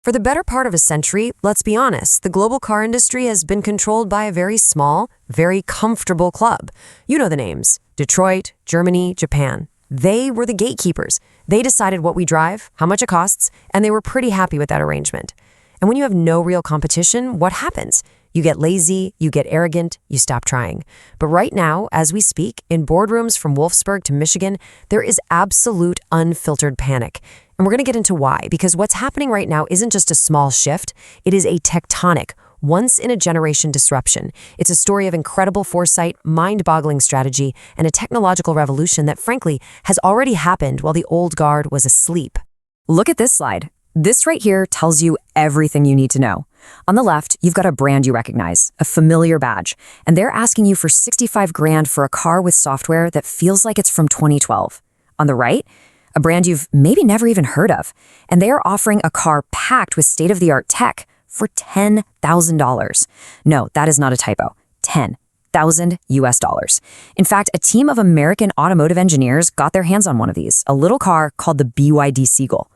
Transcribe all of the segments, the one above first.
For the better part of a century, let's be honest, the global car industry has been controlled by a very small, very comfortable club. You know the names: Detroit, Germany, Japan. They were the gatekeepers. They decided what we drive, how much it costs, and they were pretty happy with that arrangement. And when you have no real competition, what happens? You get lazy, you get arrogant, you stop trying. But right now, as we speak, in boardrooms from Wolfsburg to Michigan, there is absolute unfiltered panic. And we're going to get into why, because what's happening right now isn't just a small shift, it is a tectonic, once-in-a-generation disruption. It's a story of incredible foresight, mind-boggling strategy, and a technological revolution that, frankly, has already happened while the old guard was asleep. Look at this slide. This right here tells you everything you need to know. On the left, you've got a brand you recognize, a familiar badge, and they're asking you for 65 grand for a car with software that feels like it's from 2012. On the right, a brand you've maybe never even heard of, and they are offering a car packed with state-of-the-art tech for $10,000. No, that is not a typo. 10,000 US dollars. In fact, a team of American automotive engineers got their hands on one of these, a little car called the BYD Seagull.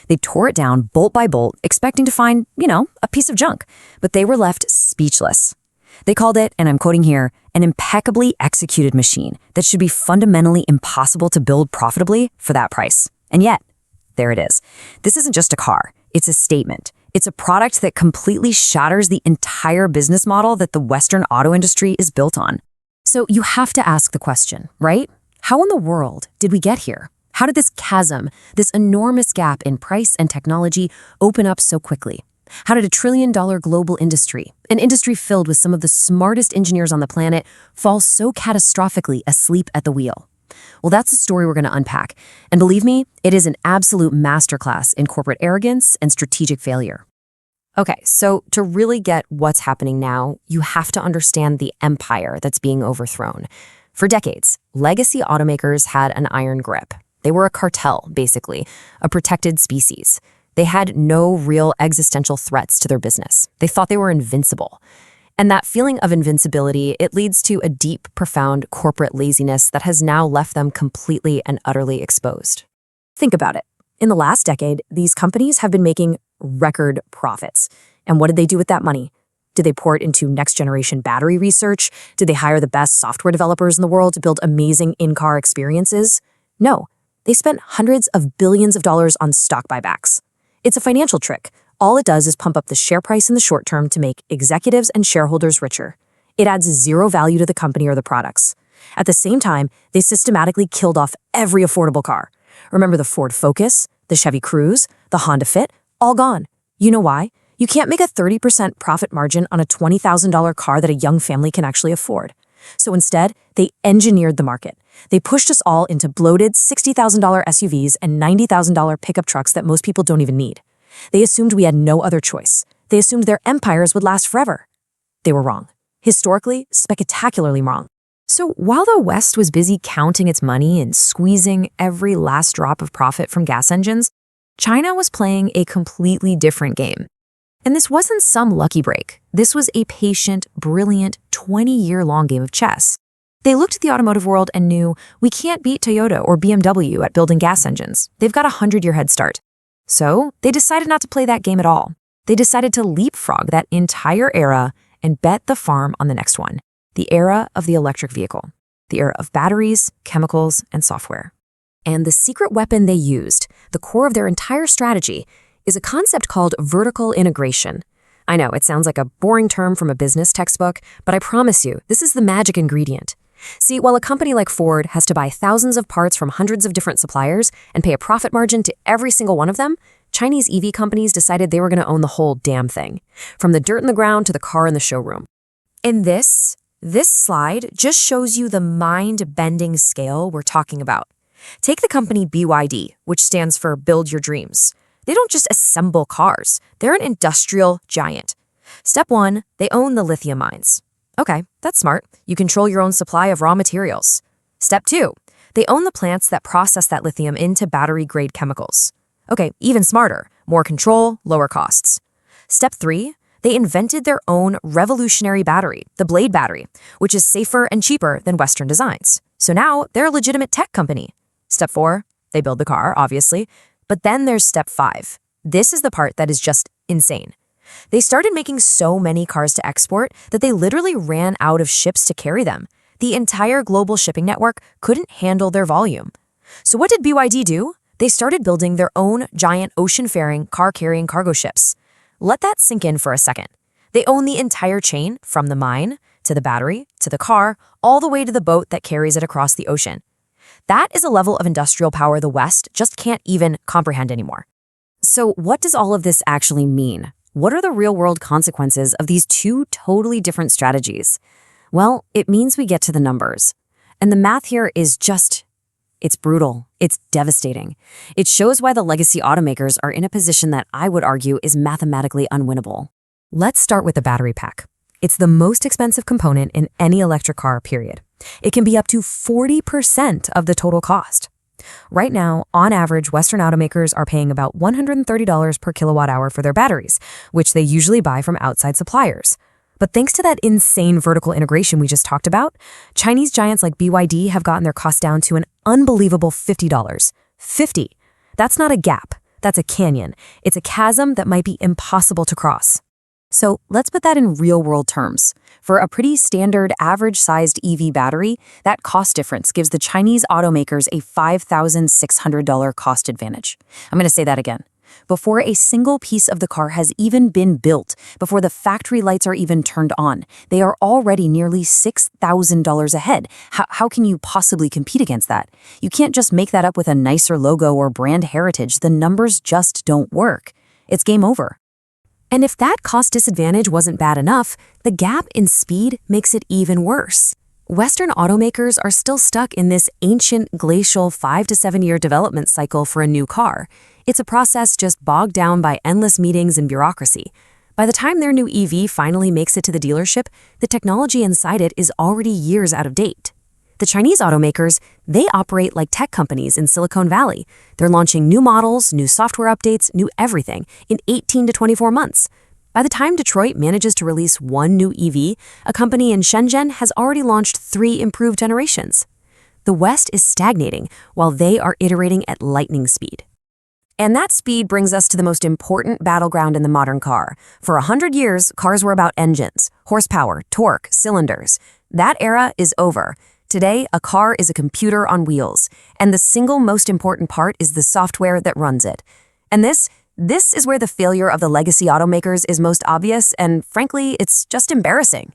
They tore it down bolt by bolt, expecting to find, a piece of junk, but they were left speechless. They called it, and I'm quoting here, an impeccably executed machine that should be fundamentally impossible to build profitably for that price. And yet, there it is. This isn't just a car, it's a statement. It's a product that completely shatters the entire business model that the Western auto industry is built on. So you have to ask the question, right? How in the world did we get here? How did this chasm, this enormous gap in price and technology, open up so quickly? How did a trillion-dollar global industry, an industry filled with some of the smartest engineers on the planet, fall so catastrophically asleep at the wheel? Well, that's the story we're going to unpack. And believe me, it is an absolute masterclass in corporate arrogance and strategic failure. Okay, so to really get what's happening now, you have to understand the empire that's being overthrown. For decades, legacy automakers had an iron grip. They were a cartel, basically, a protected species. They had no real existential threats to their business. They thought they were invincible. And that feeling of invincibility, it leads to a deep, profound corporate laziness that has now left them completely and utterly exposed. Think about it. In the last decade, these companies have been making record profits. And what did they do with that money? Did they pour it into next-generation battery research? Did they hire the best software developers in the world to build amazing in-car experiences? No. They spent hundreds of billions of dollars on stock buybacks. It's a financial trick. All it does is pump up the share price in the short term to make executives and shareholders richer. It adds zero value to the company or the products. At the same time, they systematically killed off every affordable car. Remember the Ford Focus, the Chevy Cruze, the Honda Fit? All gone. You know why? You can't make a 30% profit margin on a $20,000 car that a young family can actually afford. So instead, they engineered the market. They pushed us all into bloated $60,000 SUVs and $90,000 pickup trucks that most people don't even need. They assumed we had no other choice. They assumed their empires would last forever. They were wrong. Historically, spectacularly wrong. So while the West was busy counting its money and squeezing every last drop of profit from gas engines, China was playing a completely different game. And this wasn't some lucky break. This was a patient, brilliant, 20-year-long game of chess. They looked at the automotive world and knew, we can't beat Toyota or BMW at building gas engines. They've got a 100-year head start. So they decided not to play that game at all. They decided to leapfrog that entire era and bet the farm on the next one, the era of the electric vehicle, the era of batteries, chemicals, and software. And the secret weapon they used, the core of their entire strategy, is a concept called vertical integration. I know, it sounds like a boring term from a business textbook, but I promise you, this is the magic ingredient. See, while a company like Ford has to buy thousands of parts from hundreds of different suppliers and pay a profit margin to every single one of them, Chinese EV companies decided they were going to own the whole damn thing, from the dirt in the ground to the car in the showroom. And this slide just shows you the mind-bending scale we're talking about. Take the company BYD, which stands for Build Your Dreams. They don't just assemble cars. They're an industrial giant. Step 1, they own the lithium mines. Okay, that's smart. You control your own supply of raw materials. Step 2, they own the plants that process that lithium into battery-grade chemicals. Okay, even smarter. More control, lower costs. Step 3, they invented their own revolutionary battery, the Blade battery, which is safer and cheaper than Western designs. So now they're a legitimate tech company. Step 4, they build the car, obviously. But then there's step 5. This is the part that is just Insane. They started making so many cars to export that they literally ran out of ships to carry them. The entire global shipping network couldn't handle their volume. So what did BYD do? They started building their own giant ocean-faring, car-carrying cargo ships. Let that sink in for a second. They own the entire chain, from the mine, to the battery, to the car, all the way to the boat that carries it across the ocean. That is a level of industrial power the West just can't even comprehend anymore. So what does all of this actually mean? What are the real-world consequences of these two totally different strategies? Well, it means we get to the numbers. And the math here is it's brutal. It's devastating. It shows why the legacy automakers are in a position that I would argue is mathematically unwinnable. Let's start with the battery pack. It's the most expensive component in any electric car, period. It can be up to 40% of the total cost. Right now, on average, Western automakers are paying about $130 per kilowatt hour for their batteries, which they usually buy from outside suppliers. But thanks to that insane vertical integration we just talked about, Chinese giants like BYD have gotten their cost down to an unbelievable $50. 50. That's not a gap. That's a canyon. It's a chasm that might be impossible to cross. So let's put that in real-world terms. For a pretty standard, average-sized EV battery, that cost difference gives the Chinese automakers a $5,600 cost advantage. I'm going to say that again. Before a single piece of the car has even been built, before the factory lights are even turned on, they are already nearly $6,000 ahead. How can you possibly compete against that? You can't just make that up with a nicer logo or brand heritage. The numbers just don't work. It's game over. And if that cost disadvantage wasn't bad enough, the gap in speed makes it even worse. Western automakers are still stuck in this ancient glacial 5 to 7 year development cycle for a new car. It's a process just bogged down by endless meetings and bureaucracy. By the time their new EV finally makes it to the dealership, the technology inside it is already years out of date. The Chinese automakers, they operate like tech companies in Silicon Valley. They're launching new models, new software updates, new everything in 18 to 24 months. By the time Detroit manages to release one new EV, a company in Shenzhen has already launched 3 improved generations. The West is stagnating while they are iterating at lightning speed. And that speed brings us to the most important battleground in the modern car. For 100 years, cars were about engines, horsepower, torque, cylinders. That era is over. Today, a car is a computer on wheels, and the single most important part is the software that runs it. And this is where the failure of the legacy automakers is most obvious, and frankly, it's just embarrassing.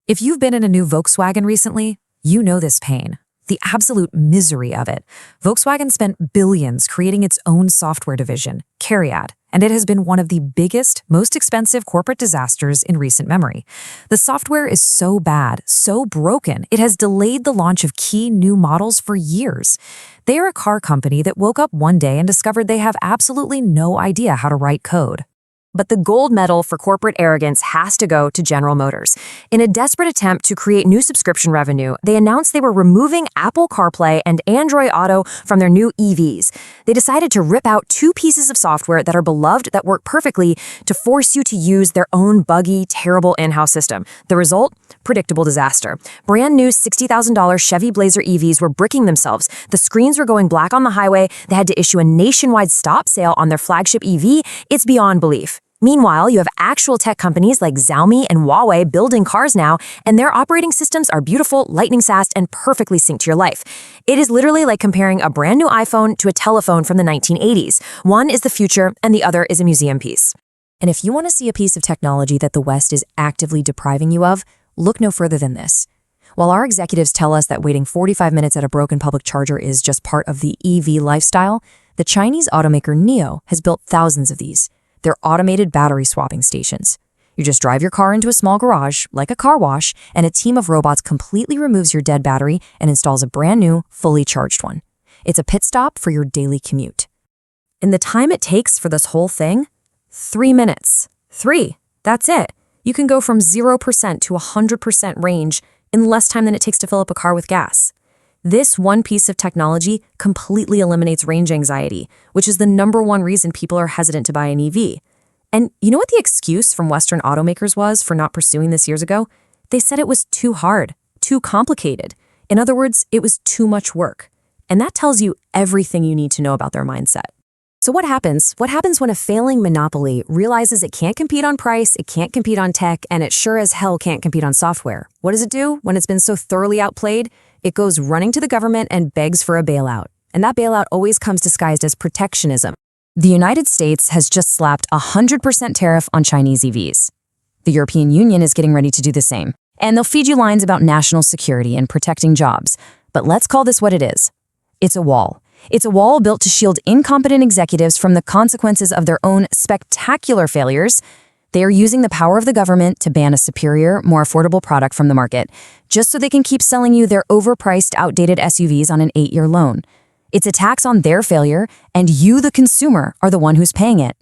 If you've been in a new Volkswagen recently, you know this pain. The absolute misery of it. Volkswagen spent billions creating its own software division, Cariad, and it has been one of the biggest, most expensive corporate disasters in recent memory. The software is so bad, so broken, it has delayed the launch of key new models for years. They are a car company that woke up one day and discovered they have absolutely no idea how to write code. But the gold medal for corporate arrogance has to go to General Motors. In a desperate attempt to create new subscription revenue, they announced they were removing Apple CarPlay and Android Auto from their new EVs. They decided to rip out 2 pieces of software that are beloved, that work perfectly, to force you to use their own buggy, terrible in-house system. The result? Predictable disaster. Brand new $60,000 Chevy Blazer EVs were bricking themselves. The screens were going black on the highway. They had to issue a nationwide stop sale on their flagship EV. It's beyond belief. Meanwhile, you have actual tech companies like Xiaomi and Huawei building cars now, and their operating systems are beautiful, lightning-fast, and perfectly synced to your life. It is literally like comparing a brand new iPhone to a telephone from the 1980s. One is the future, and the other is a museum piece. And if you want to see a piece of technology that the West is actively depriving you of, look no further than this. While our executives tell us that waiting 45 minutes at a broken public charger is just part of the EV lifestyle, the Chinese automaker NIO has built thousands of these. They're automated battery swapping stations. You just drive your car into a small garage, like a car wash, and a team of robots completely removes your dead battery and installs a brand new, fully charged one. It's a pit stop for your daily commute. And the time it takes for this whole thing? 3 minutes. 3. That's it. You can go from 0% to 100% range in less time than it takes to fill up a car with gas. This one piece of technology completely eliminates range anxiety, which is the #1 reason people are hesitant to buy an EV. And you know what the excuse from Western automakers was for not pursuing this years ago? They said it was too hard, too complicated. In other words, it was too much work. And that tells you everything you need to know about their mindset. So what happens? What happens when a failing monopoly realizes it can't compete on price, it can't compete on tech, and it sure as hell can't compete on software? What does it do when it's been so thoroughly outplayed? It goes running to the government and begs for a bailout. And that bailout always comes disguised as protectionism. The United States has just slapped a 100% tariff on Chinese EVs. The European Union is getting ready to do the same. And they'll feed you lines about national security and protecting jobs. But let's call this what it is. It's a wall. It's a wall built to shield incompetent executives from the consequences of their own spectacular failures. They are using the power of the government to ban a superior, more affordable product from the market, just so they can keep selling you their overpriced, outdated SUVs on an 8-year loan. It's a tax on their failure, and you, the consumer, are the one who's paying it.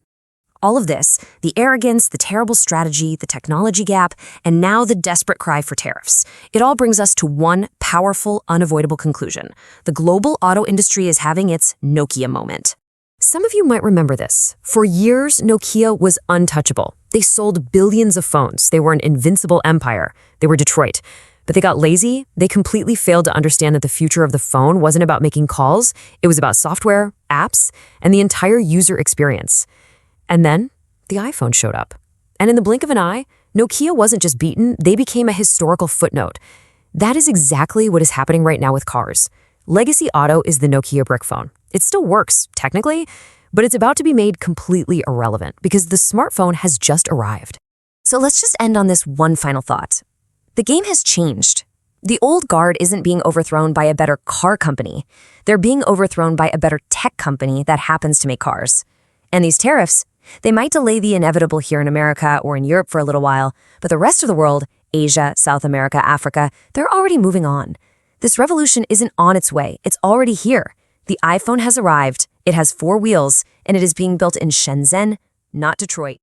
All of this, the arrogance, the terrible strategy, the technology gap, and now the desperate cry for tariffs. It all brings us to one powerful, unavoidable conclusion. The global auto industry is having its Nokia moment. Some of you might remember this. For years, Nokia was untouchable. They sold billions of phones. They were an invincible empire. They were Detroit. But they got lazy. They completely failed to understand that the future of the phone wasn't about making calls. It was about software, apps, and the entire user experience. And then the iPhone showed up. And in the blink of an eye, Nokia wasn't just beaten, they became a historical footnote. That is exactly what is happening right now with cars. Legacy Auto is the Nokia brick phone. It still works, technically, but it's about to be made completely irrelevant because the smartphone has just arrived. So let's just end on this one final thought. The game has changed. The old guard isn't being overthrown by a better car company. They're being overthrown by a better tech company that happens to make cars. And these tariffs, they might delay the inevitable here in America or in Europe for a little while, but the rest of the world, Asia, South America, Africa, they're already moving on. This revolution isn't on its way. It's already here. The iPhone has arrived, it has 4 wheels, and it is being built in Shenzhen, not Detroit.